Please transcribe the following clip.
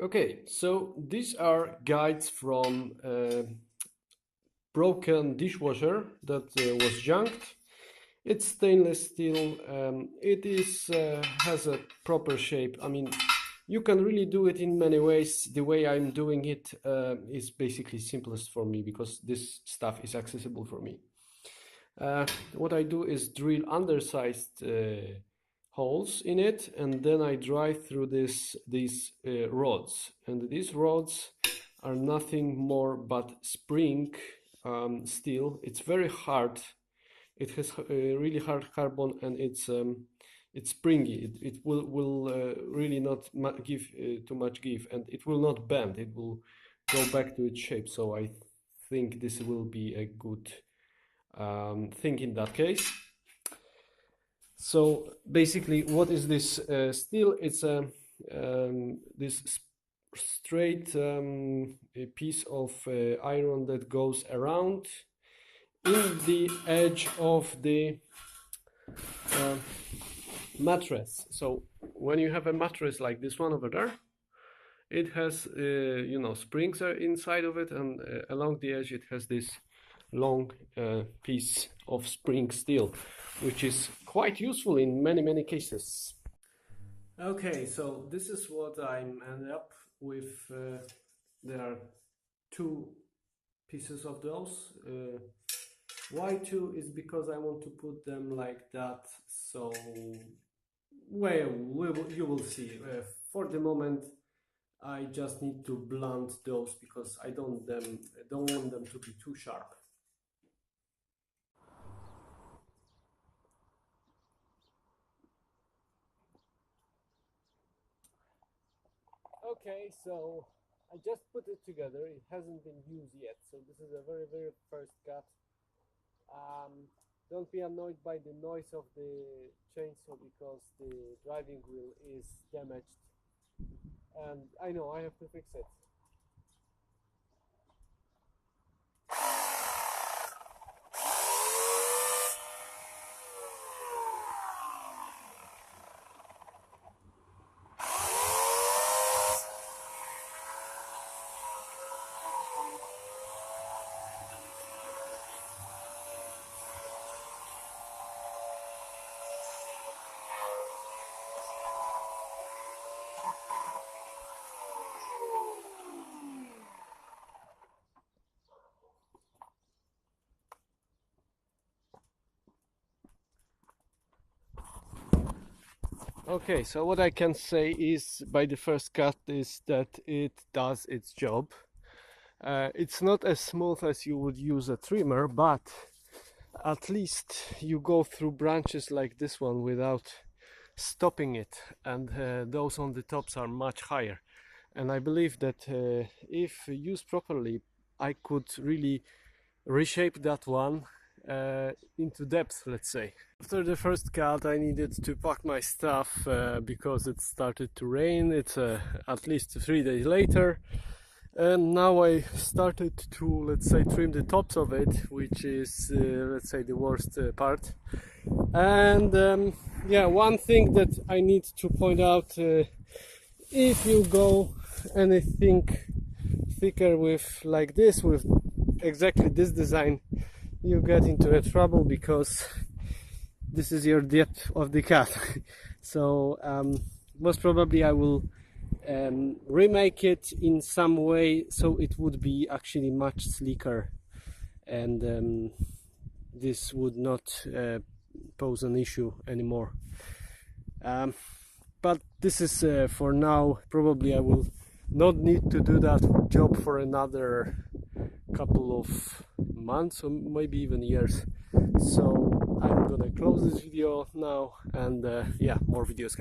Okay, so these are guides from broken dishwasher that was junked. It's stainless steel. It is has a proper shape. I mean, you can really do it in many ways. The way I'm doing it is basically simplest for me because this stuff is accessible for me. What I do is drill undersized holes in it, and then I drive through these rods, and these rods are nothing more but spring steel. It's very hard. It has really hard carbon, and it's springy. It will really not give too much give, and it will not bend. It will go back to its shape. So I think this will be a good thing in that case. So basically, what is this steel? It's this straight a piece of iron that goes around in the edge of the mattress. So when you have a mattress like this one over there, it has springs are inside of it, and along the edge it has this long piece of spring steel, which is quite useful in many cases. Okay, so this is what I'm ended up with. There are two pieces of those. Why two is because I want to put them like that, so you will see. For the moment I just need to blunt those because I don't want them to be too sharp. Okay, so I just put it together. It hasn't been used yet, so this is a very first cut. Don't be annoyed by the noise of the chainsaw because the driving wheel is damaged, and I know I have to fix it. Okay, so what I can say is by the first cut is that it does its job. It's not as smooth as you would use a trimmer, but at least you go through branches like this one without stopping it, and those on the tops are much higher. And I believe that if used properly, I could really reshape that one into depth, let's say. After the first cut I needed to pack my stuff because it started to rain. It's at least 3 days later, and now I started to, let's say, trim the tops of it, which is let's say the worst part. And yeah, one thing that I need to point out, if you go anything thicker with like this, with exactly this design, you get into a trouble because this is your depth of the cut. So most probably I will remake it in some way so it would be actually much sleeker, and this would not pose an issue anymore. But this is for now. Probably I will not need to do that job for another couple of months or maybe even years. So I'm gonna close this video now, and yeah, more videos can